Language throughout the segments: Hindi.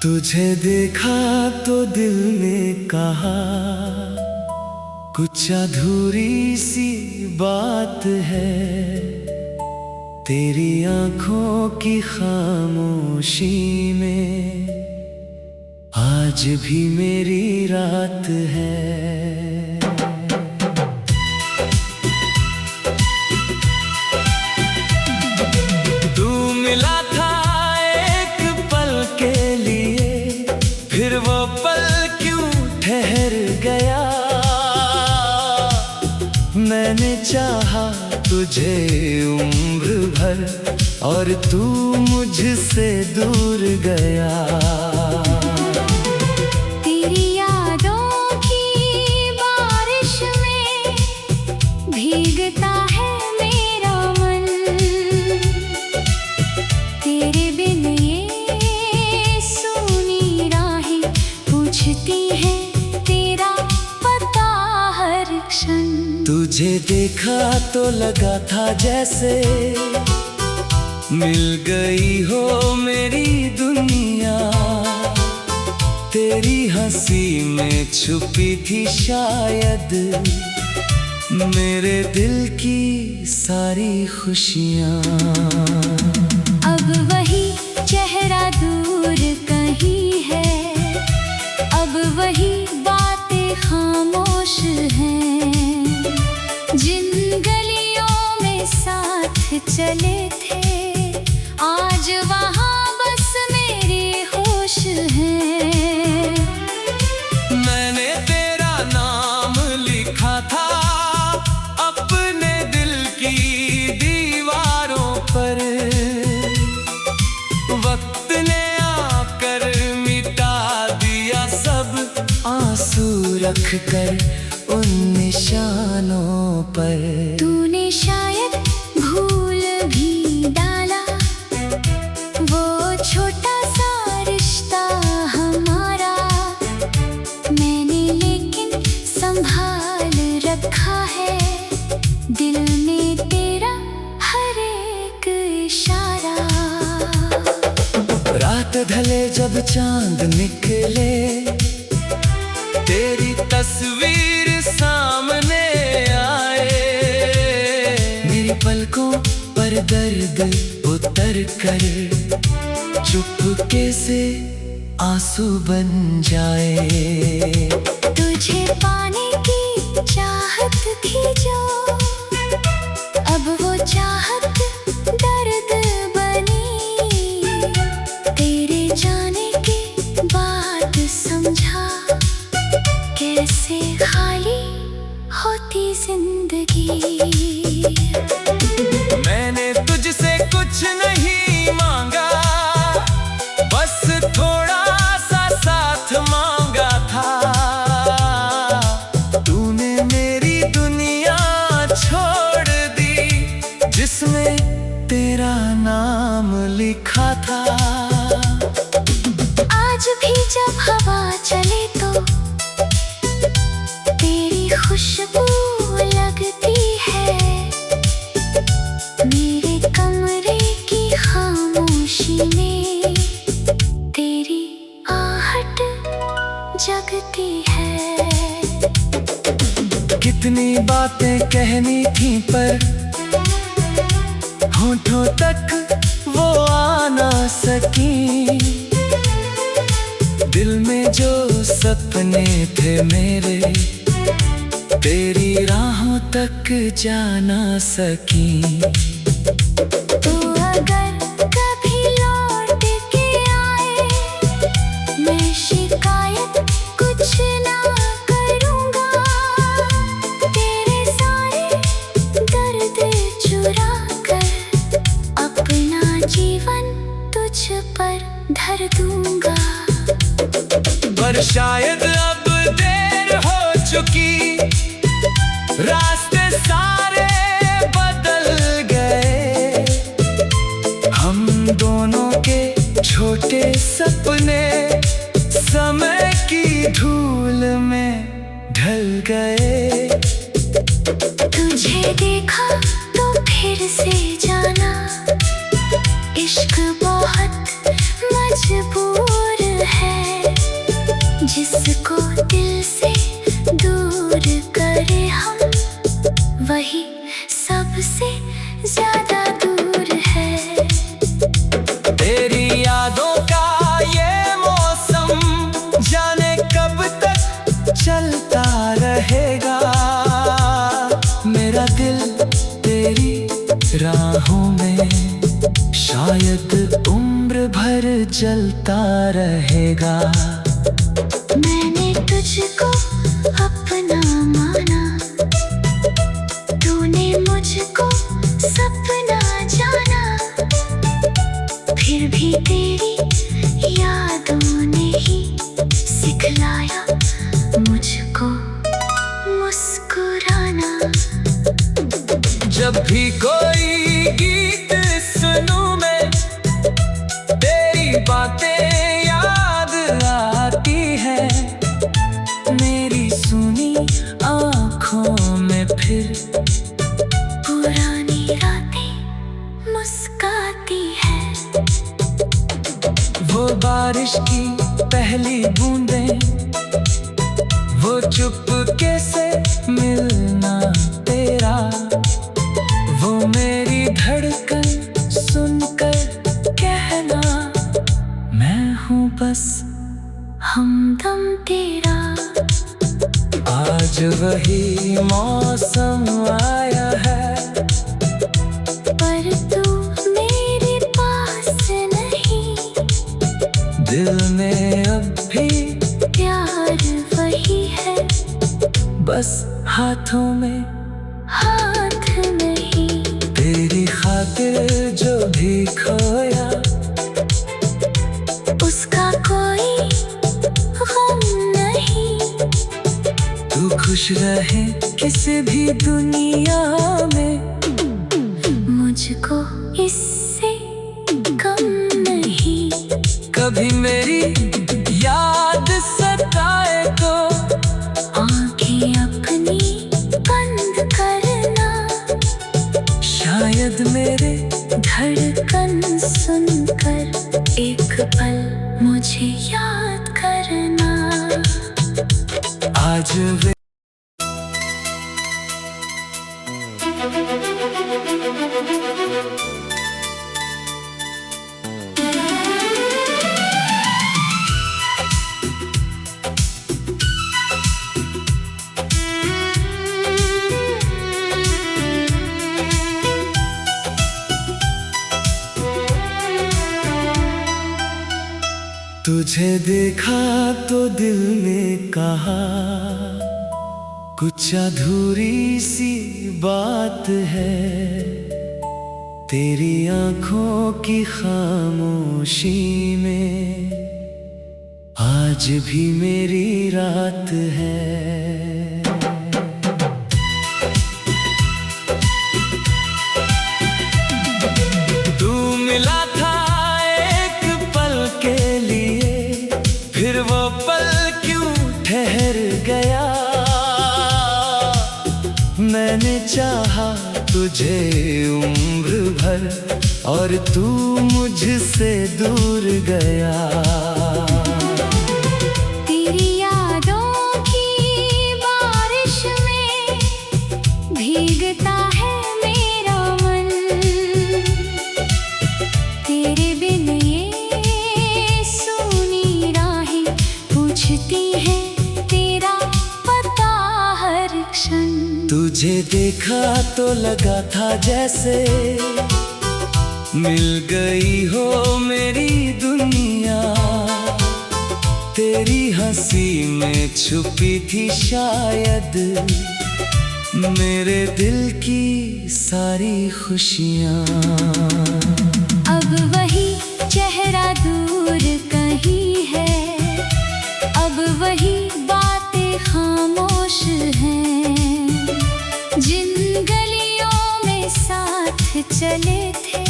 तुझे देखा तो दिल ने कहा कुछ अधूरी सी बात है, तेरी आंखों की खामोशी में आज भी मेरी रात है। तू मिला था एक पल के लिए, फिर वो पल क्यों ठहर गया। मैंने चाहा तुझे उम्र भर और तू मुझसे दूर गया। तेरी यादों की बारिश में भीगता है मेरा मन, तेरे बिन ये सूनी राहें पूछती हैं तेरा पता हर क्षण। तुझे देखा तो लगा था जैसे मिल गई हो मेरी दुनिया, तेरी हंसी में छुपी थी शायद मेरे दिल की सारी खुशियाँ। अब वही चेहरा दूर कहीं है, अब वही बातें खामोश हैं। जिन गलियों में साथ चले थे आज वहाँ बस मेरे होश हैं। मैंने तेरा नाम लिखा था अपने दिल की दीवारों पर, वक्त ने आकर मिटा दिया सब आंसू रख कर उन निशानों पर। तूने शायद भूल भी डाला वो छोटा सा रिश्ता हमारा, मैंने लेकिन संभाल रखा है दिल में तेरा हर एक इशारा। रात ढले जब चांद निकले, तेरी तस्वीर सामने आए, मेरी पलकों पर दर्द उतर कर चुपके से आंसू बन जाए। तुझे पाने की चाहत थी जो, अब वो चाहत दर्द बनी। तेरे जाने के बाद समझा कैसे खाली होती जिंदगी। मैंने तुझसे कुछ नहीं मांगा, बस थोड़ा सा साथ मांगा था। तूने मेरी दुनिया छोड़ दी जिसमें तेरा नाम लिखा था। आज भी जब हवा चले तो तेरी खुशबू लगती है, मेरे कमरे की खामोशी में तेरी आहट जगती है। कितनी बातें कहनी थी पर होठों तक वो आ ना सकी। दिल में जो सपने थे मेरे तेरी राहों तक जा ना सकी। तू अगर कभी लौट के आए, मैं शिकायत कुछ ना करूँगा। तेरे सारे दर्द चुरा कर अपना जीवन तुझ पर धर दूँगा। पर शायद अब देर हो चुकी, रास्ते सारे ढल गए। तुझे देखा तो फिर से जाना, इश्क बहुत मजबूर है। जिसको दिल से दूर करे हम, वही सबसे ज्यादा दूर है। तेरी यादों का ये मौसम जाने कब तक चलता रहेगा। मेरा दिल तेरी राहों में शायद उम्र भर जलता रहेगा। मैंने तुझको अपना माना, तूने मुझको सपना जाना। फिर भी तेरी यादों ने ही सिखलाया मुझको मुस्कुराना। जब भी कोई गीत सुनूं मैं, तेरी बातें याद आती है। मेरी सुनी आँखों में फिर पुरानी रातें मुस्काती है। वो बारिश की पहली बूंदें, वो चुपके से मिलना तेरा, वो मेरी धड़कन सुनकर कहना, मैं हूँ बस हमदम तेरा। आज वही मौसम आया है, पर तू मेरे पास नहीं। दिल में अब भी प्यार वही है, बस हाथों में हाथ नहीं। तेरी खातिर जो भी खोया, उसका कोई गम नहीं। तू खुश रहे किसी भी दुनिया में, मुझको इससे कम नहीं। कभी मेरी याद सताए तो आंखें अपनी बंद करना, शायद मेरे धड़कन सुनकर एक पल मुझे याद करना। आज वे तुझे देखा तो दिल ने कहा, कुछ अधूरी सी बात है। तेरी आंखों की खामोशी में आज भी मेरी रात है। तू मिला था एक पल के लिए, फिर वो पल क्यों ठहर गया। मैंने चाहा तुझे उम्र भर, और तू मुझसे दूर गया। तेरी यादों की बारिश में भीगता है मेरा मन। तेरे बिन ये सूनी राहें पूछती हैं तेरा पता हर क्षण। तुझे देखा तो लगा था जैसे मिल गई हो मेरी दुनिया। तेरी हंसी में छुपी थी शायद मेरे दिल की सारी खुशियाँ। अब वही चेहरा दूर कहीं है, अब वही बातें खामोश हैं। जिन गलियों में साथ चले थे,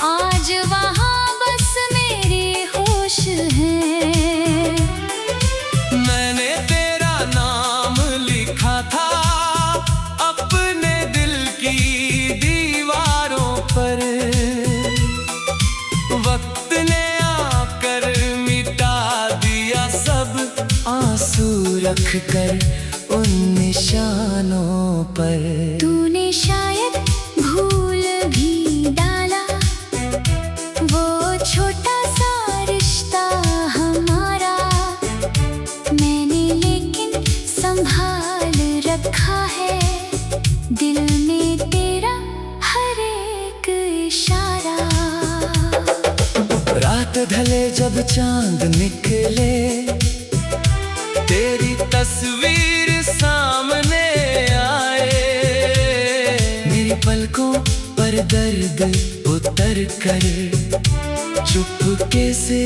आज वहाँ बस मेरे होश हैं। मैंने तेरा नाम रख कर उन निशानों पर। तूने शायद भूल भी डाला वो छोटा सा रिश्ता हमारा, मैंने लेकिन संभाल रखा है दिल में तेरा हर एक इशारा। रात ढले जब चांद निकले, तेरी तस्वीर सामने आए, मेरी पलकों पर दर्द उतर कर चुपके से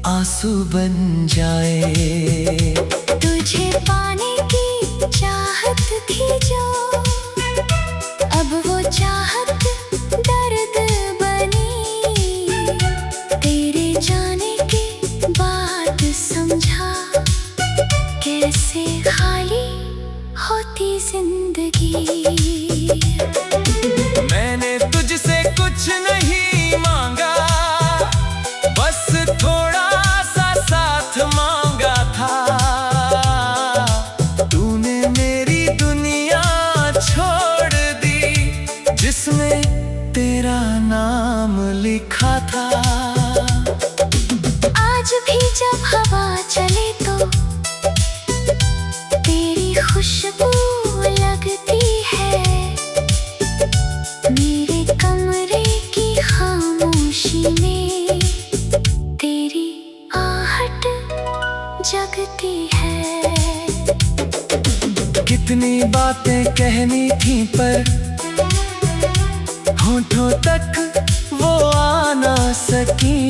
आंसू बन जाए। तुझे पाने की चाहत थी जो, अब वो चाहत दर्द बनी। तेरे जाने के बाद समझा कैसे खाली होती जिंदगी। मैंने तुझसे कुछ नहीं मांगा, बस थोड़ा सा साथ मांगा था। तूने मेरी दुनिया छोड़ दी जिसमें तेरा नाम लिखा था। आज भी जब हवा चले तो तेरी खुशबू लगती है, मेरे कमरे की खामोशी में तेरी आहट जगती है। कितनी बातें कहनी थी पर होठों तक वो आ ना सकी।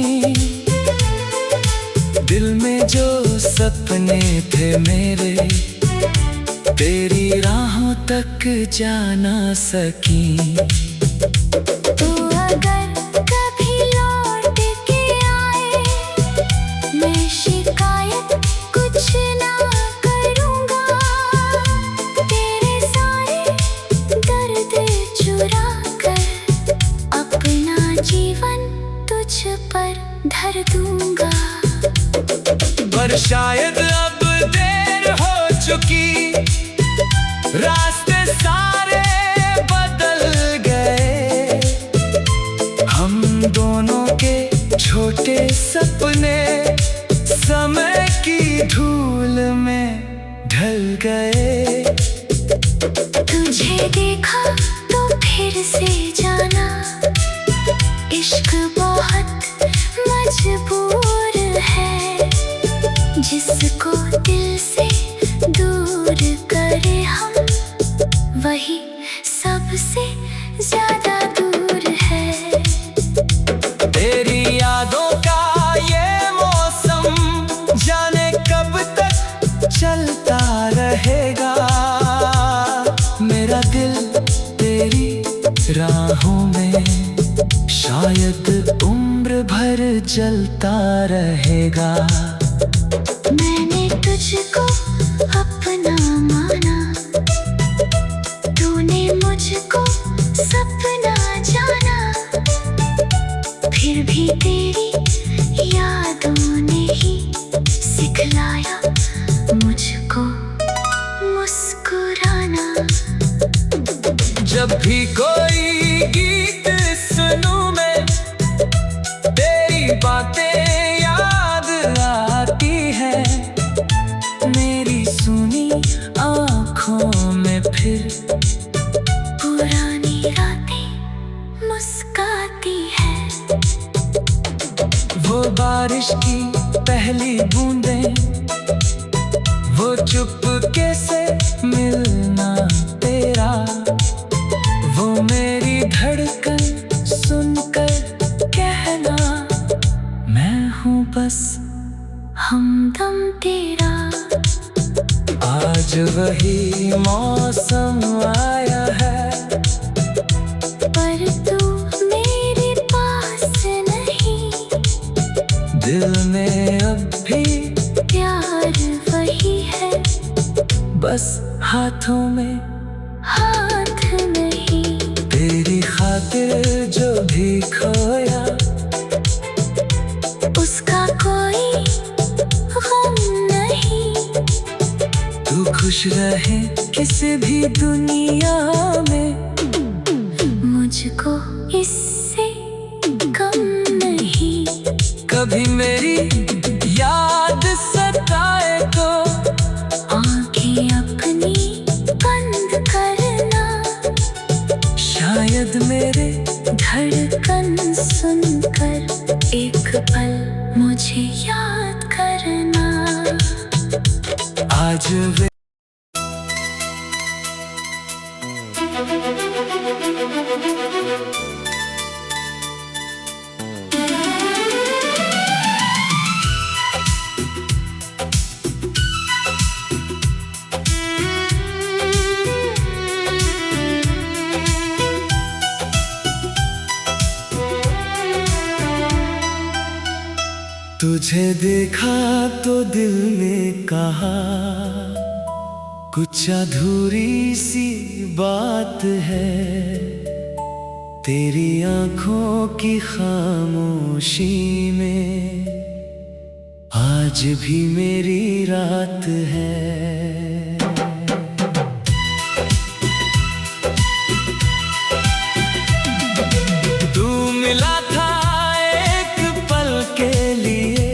दिल में जो सपने थे मेरे, तेरी राहों तक जा ना सकी। तू अगर कभी लौट के आए, मैं शिकायत कुछ ना करूँगा। तेरे सारे दर्द चुरा कर अपना जीवन तुझ पर धर दूँगा। पर शायद अब देर हो चुकी, रास्ते सारे बदल गए। हम दोनों के छोटे सपने समय की धूल में ढल गए। तुझे देखा तो फिर से जाना, इश्क बहुत मजबूर है। जिसको दिल से दूर करे हम, वही सबसे ज्यादा दूर है। तेरी यादों का ये मौसम जाने कब तक चलता रहेगा। मेरा दिल तेरी राहों में शायद उम्र भर जलता रहेगा। मैंने तुझको अपना माना, तूने मुझको सपना जाना। फिर भी तेरी यादों ने ही सिखलाया मुझको मुस्कुराना। जब भी कोई गीत सुनूं मैं, तेरी बातें याद आती है। मेरी सुनी आँखों में फिर पुरानी रातें मुस्काती है। वो बारिश की पहली बूंदें, वो चुपके से मिलना तेरा, वो मेरी धड़कन सुनकर कहना, मैं हूँ बस हमदम तेरा। आज वही मौसम आया है, पर तू मेरे पास नहीं। दिल में अब भी प्यार वही है, बस हाथों में हाथ नहीं। तेरी खातिर जो भी खोया, उसका कोई गम नहीं। खुश रहे किसी भी दुनिया में, मुझको इससे कम नहीं। कभी मेरी याद सताए तो आंखें अपनी बंद करना, शायद मेरे धड़कन सुनकर एक पल मुझे याद करना। आज वे तुझे देखा तो दिल ने कहा कुछ अधूरी सी बात है, तेरी आंखों की खामोशी में आज भी मेरी रात है। तू मिला था एक पल के लिए,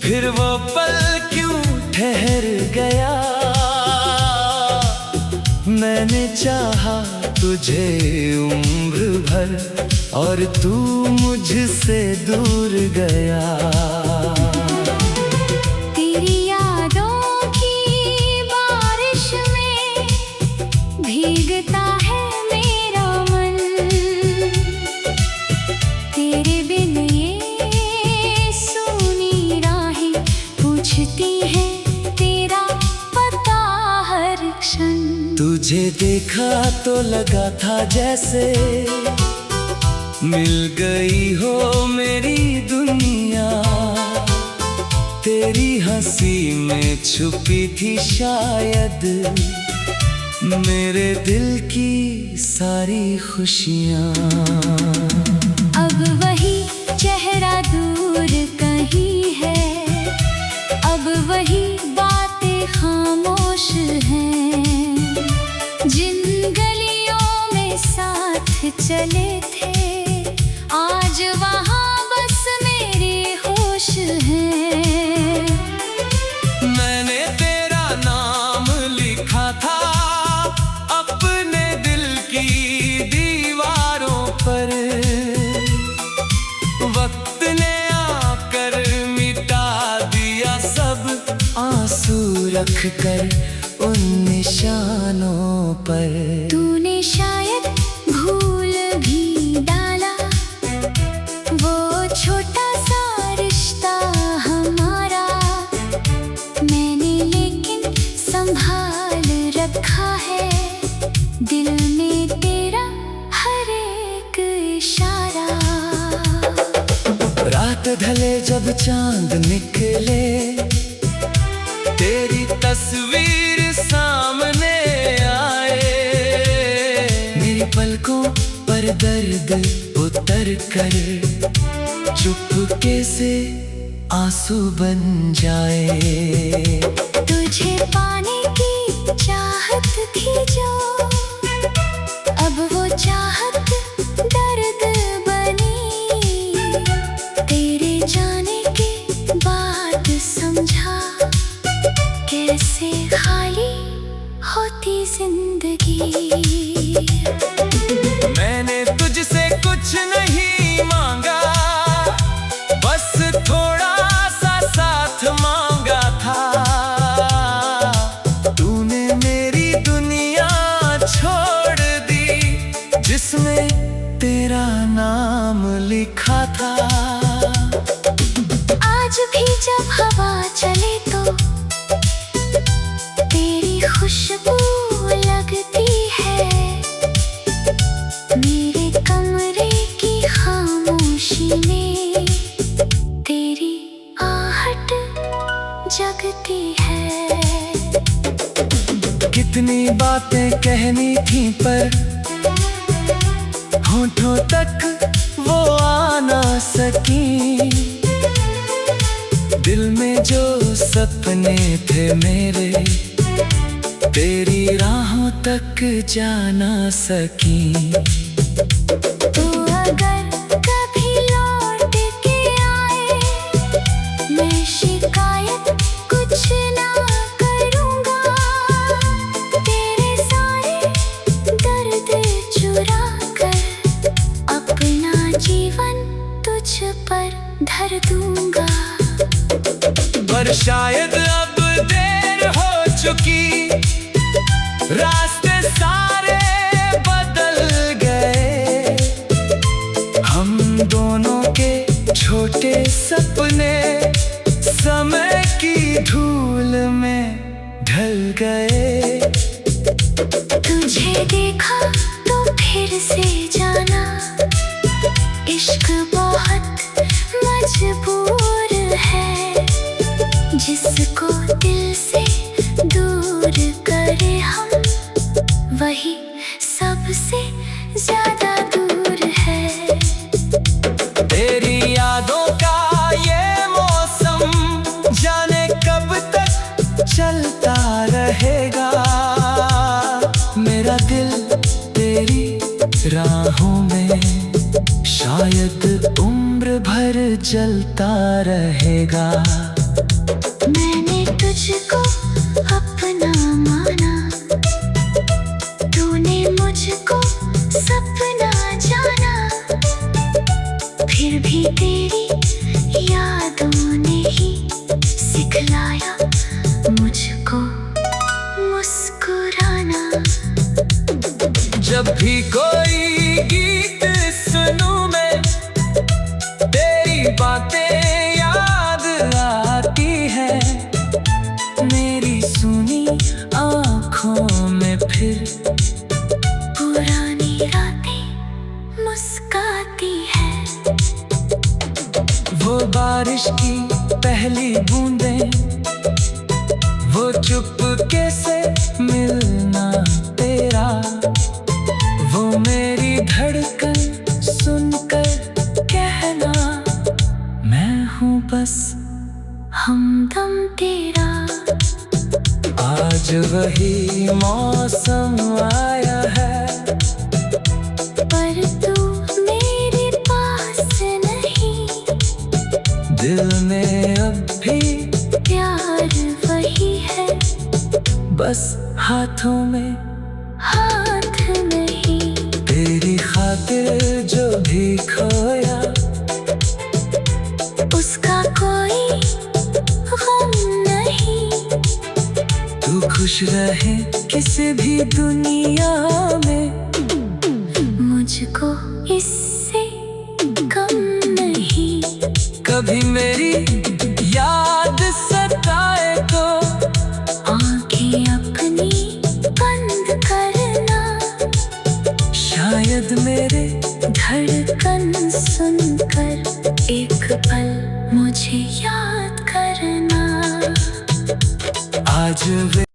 फिर वो पल क्यों ठहर गया। मैंने चाहा तुझे उम्र भर और तू मुझसे दूर गया। तेरी यादों की बारिश में भीगता है मेरा मन, तेरे बिन ये सूनी राहें पूछती हैं तेरा पता हर क्षण। तुझे देखा तो लगा था जैसे मिल गई हो मेरी दुनिया, तेरी हंसी में छुपी थी शायद मेरे दिल की सारी खुशियाँ। अब वही चेहरा दूर कहीं है, अब वही बातें खामोश हैं, जिन गलियों में साथ चले थे आज वहाँ बस मेरे होश हैं। मैंने तेरा नाम लिखा था अपने दिल की दीवारों पर, वक्त ने आकर मिटा दिया सब आंसू रख कर उन निशानों पर। तूने शायद भूल भी डाला वो छोटा सा रिश्ता हमारा, मैंने लेकिन संभाल रखा है दिल में तेरा हर एक इशारा। रात ढले जब चांद निकले, तेरी तस्वीर सामने आए, मेरी पलकों पर दर्द उतर कर चुपके से आंसू बन जाए। तुझे पाने की चाहत थी जो, अब वो चाहत दर्द बनी, तेरे जाने के बाद समझा कैसे खाली होती जिंदगी। मैंने तुझसे कुछ नहीं मांगा, बस थोड़ा सा साथ मांगा था। तूने मेरी दुनिया छोड़ दी जिसमें तेरा नाम लिखा था। आज भी जब हवा चले तो तेरी खुशबू लगती है, मेरे कमरे की खामोशी में तेरी आहट जगती है। कितनी बातें कहनी थी पर होठों तक वो आ ना सकी, दिल में जो सपने थे मेरे तेरी राहों तक जा ना सकी। तू अगर कभी लौट के आए, मैं शिकायत कुछ ना करूँगा। तेरे सारे दर्द चुरा कर अपना जीवन तुझ पर धर दूँगा। पर शायद अब देर हो चुकी, रास्ते सारे बदल गए। हम दोनों के छोटे सपने समय की धूल में ढल गए। तुझे देखा तो फिर से जाना, इश्क बहुत मजबूर है। जिसको दिल से दूर करे हम, वही सबसे ज्यादा दूर है। तेरी यादों का ये मौसम जाने कब तक चलता रहेगा। मेरा दिल तेरी राहों में शायद उम्र भर जलता रहेगा। मैंने तुझको अपना माना, तूने मुझको सपना जाना। फिर भी तेरी यादों ने ही सिखलाया मुझको मुस्कुराना। जब भी कोई गीत सुनूं मैं, तेरी बातें याद आती है। मेरी सुनी आँखों में फिर पुरानी रातें मुस्काती है। वो बारिश की पहली बूंदें, वो चुपके से मिलना तेरा। वो मेरी धड़कन सुनकर कहना, मैं हूँ बस हमदम तेरा। आज वही मौसम आया है, पर तू मेरे पास नहीं। दिल में अब भी प्यार वही है, बस हाथों में हाथ नहीं। तेरी खातिर जो भी खोया, उसका कोई गम नहीं। तू खुश रहे किसी भी दुनिया में, मुझको इससे कम नहीं। कभी मेरी याद सताए तो आंखें अपनी बंद करना। शायद मेरे धड़कन सुनकर एक पल मुझे याद करना। आज वे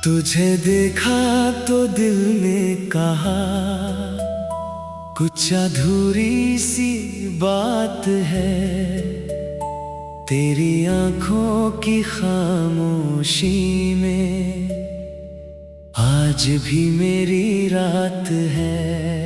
तुझे देखा तो दिल ने कहा, कुछ अधूरी सी बात है। तेरी आंखों की खामोशी में आज भी मेरी रात है।